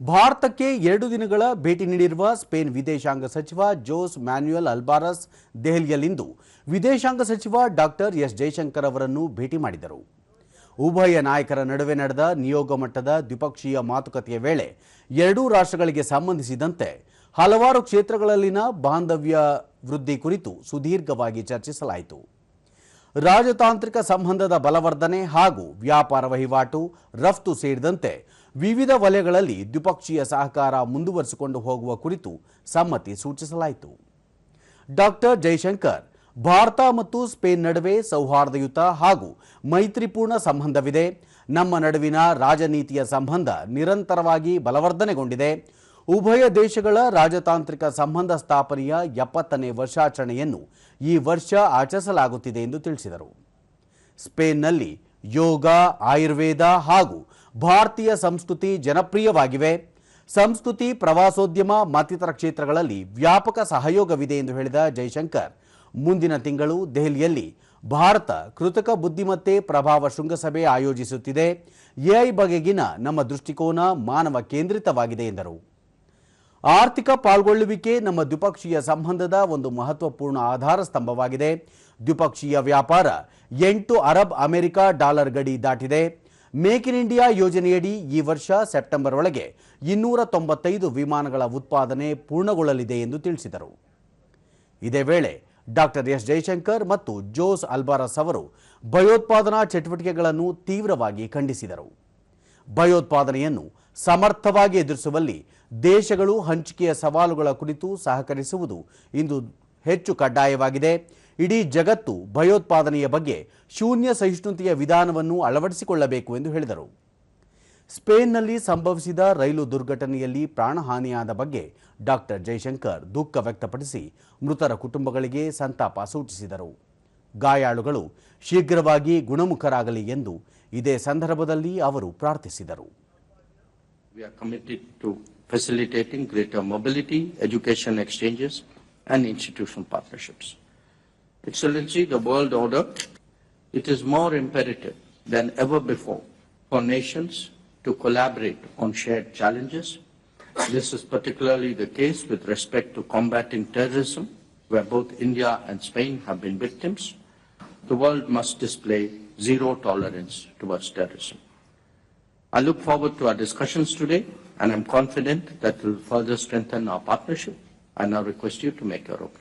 ಭಾರತಕ್ಕೆ 2 ದಿನಗಳ ಭೇಟಿ ನೀಡಿರುವ ಸ್ಪೇನ್ ವಿದೇಶಾಂಗ ಸಚಿವ ಜೋಸ್ ಮ್ಯಾನ್ಯುಯಲ್ ಅಲ್ಬಾರಸ್ ದೆಹಲಿಯಲ್ಲಿಂದು ವಿದೇಶಾಂಗ ಸಚಿವ ಡಾಕ್ಟರ್ ಎಸ್ ಜಯಶಂಕರ್ ಅವರನ್ನು ಭೇಟಿ ಮಾಡಿದರು. ಉಭಯ ನಾಯಕರ ನಡುವೆ ನಡೆದ ನಿಯೋಗ ಮಟ್ಟದ ದ್ವಿಪಕ್ಷೀಯ ಮಾತುಕತೆಯ ವೇಳೆ ಎರಡೂ ರಾಷ್ಟ್ರಗಳಿಗೆ ಸಂಬಂಧಿಸಿದಂತೆ ಹಲವಾರು ಕ್ಷೇತ್ರಗಳಲ್ಲಿನ ಬಾಂಧವ್ಯ ವೃದ್ಧಿ ಕುರಿತು ಸುದೀರ್ಘವಾಗಿ ಚರ್ಚಿಸಲಾಯಿತು. ರಾಜತಾಂತ್ರಿಕ ಸಂಬಂಧದ ಬಲವರ್ಧನೆ ಹಾಗೂ ವ್ಯಾಪಾರ ವಹಿವಾಟು, ರಫ್ತು ಸೇರಿದಂತೆ ವಿವಿಧ ವಲಯಗಳಲ್ಲಿ ದ್ವಿಪಕ್ಷೀಯ ಸಹಕಾರ ಮುಂದುವರಿಸಿಕೊಂಡು ಹೋಗುವ ಕುರಿತು ಸಮ್ಮತಿ ಸೂಚಿಸಲಾಯಿತು. ಡಾಕ್ಟರ್ ಜೈಶಂಕರ್, ಭಾರತ ಮತ್ತು ಸ್ಪೇನ್ ನಡುವೆ ಸೌಹಾರ್ದಯುತ ಹಾಗೂ ಮೈತ್ರಿಪೂರ್ಣ ಸಂಬಂಧವಿದೆ. ನಮ್ಮ ನಡುವಿನ ರಾಜನೀತಿಯ ಸಂಬಂಧ ನಿರಂತರವಾಗಿ ಬಲವರ್ಧನೆಗೊಂಡಿದೆ. ಉಭಯ ದೇಶಗಳ ರಾಜತಾಂತ್ರಿಕ ಸಂಬಂಧ ಸ್ಥಾಪನೆಯ 70ನೇ ವರ್ಷಾಚರಣೆಯನ್ನು ಈ ವರ್ಷ ಆಚರಿಸಲಾಗುತ್ತಿದೆ ಎಂದು ತಿಳಿಸಿದರು. ಸ್ಪೇನ್ನಲ್ಲಿ ಯೋಗ, ಆಯುರ್ವೇದ ಹಾಗೂ ಭಾರತೀಯ ಸಂಸ್ಕೃತಿ ಜನಪ್ರಿಯವಾಗಿವೆ. ಸಂಸ್ಕೃತಿ, ಪ್ರವಾಸೋದ್ಯಮ ಮತ್ತಿತರ ಕ್ಷೇತ್ರಗಳಲ್ಲಿ ವ್ಯಾಪಕ ಸಹಯೋಗವಿದೆ ಎಂದು ಹೇಳಿದ ಜೈಶಂಕರ್, ಮುಂದಿನ ತಿಂಗಳು ದೆಹಲಿಯಲ್ಲಿ ಭಾರತ ಕೃತಕ ಬುದ್ಧಿಮತ್ತೆ ಪ್ರಭಾವ ಶೃಂಗಸಭೆ ಆಯೋಜಿಸುತ್ತಿದೆ. ಎಐ ಬಗೆಗಿನ ನಮ್ಮ ದೃಷ್ಟಿಕೋನ ಮಾನವ ಕೇಂದ್ರಿತವಾಗಿದೆ ಎಂದರು. ಆರ್ಥಿಕ ಪಾಲ್ಗೊಳ್ಳುವಿಕೆ ನಮ್ಮ ದ್ವಿಪಕ್ಷೀಯ ಸಂಬಂಧದ ಒಂದು ಮಹತ್ವಪೂರ್ಣ ಆಧಾರ ಸ್ತಂಭವಾಗಿದೆ. ದ್ವಿಪಕ್ಷೀಯ ವ್ಯಾಪಾರ 8 ಅರಬ್ ಅಮೆರಿಕ ಡಾಲರ್ ಗಡಿ ದಾಟಿದೆ. ಮೇಕ್ ಇನ್ ಇಂಡಿಯಾ ಯೋಜನೆಯಡಿ ಈ ವರ್ಷ ಸೆಪ್ಟೆಂಬರ್ ಒಳಗೆ 295 ವಿಮಾನಗಳ ಉತ್ಪಾದನೆ ಪೂರ್ಣಗೊಳ್ಳಲಿದೆ ಎಂದು ತಿಳಿಸಿದರು. ಇದೇ ವೇಳೆ ಡಾಕ್ಟರ್ ಎಸ್ ಜೈಶಂಕರ್ ಮತ್ತು ಜೋಸ್ ಅಲ್ಬಾರಸ್ ಅವರು ಭಯೋತ್ಪಾದನಾ ಚಟುವಟಿಕೆಗಳನ್ನು ತೀವ್ರವಾಗಿ ಖಂಡಿಸಿದರು. ಭಯೋತ್ಪಾದನೆಯನ್ನು ಸಮರ್ಥವಾಗಿ ಎದುರಿಸುವಲ್ಲಿ ದೇಶಗಳು ಹಂಚಿಕೆಯ ಸವಾಲುಗಳ ಕುರಿತು ಸಹಕರಿಸುವುದು ಇಂದು ಹೆಚ್ಚು ಕಡ್ಡಾಯವಾಗಿದೆ. ಇಡೀ ಜಗತ್ತು ಭಯೋತ್ಪಾದನೆಯ ಬಗ್ಗೆ ಶೂನ್ಯ ಸಹಿಷ್ಣುತೆಯ ವಿಧಾನವನ್ನು ಅಳವಡಿಸಿಕೊಳ್ಳಬೇಕು ಎಂದು ಹೇಳಿದರು. ಸ್ಪೇನ್ನಲ್ಲಿ ಸಂಭವಿಸಿದ ರೈಲು ದುರ್ಘಟನೆಯಲ್ಲಿ ಪ್ರಾಣಹಾನಿಯಾದ ಬಗ್ಗೆ ಡಾಕ್ಟರ್ ಜೈಶಂಕರ್ ದುಃಖ ವ್ಯಕ್ತಪಡಿಸಿ ಮೃತರ ಕುಟುಂಬಗಳಿಗೆ ಸಂತಾಪ ಸೂಚಿಸಿದರು. ಗಾಯಾಳುಗಳು ಶೀಘ್ರವಾಗಿ ಗುಣಮುಖರಾಗಲಿ ಎಂದು ಇದೇ ಸಂದರ್ಭದಲ್ಲಿ ಅವರು ಪ್ರಾರ್ಥಿಸಿದರು. We are committed to facilitating greater mobility, education exchanges, and institutional partnerships. Excellency, the world order, it is more imperative than ever before for nations to collaborate on shared challenges. This is particularly the case with respect to combating terrorism, where both India and Spain have been victims. The world must display zero tolerance towards terrorism. I look forward to our discussions today, and I'm confident that we'll further strengthen our partnership. I now request you to make your opening.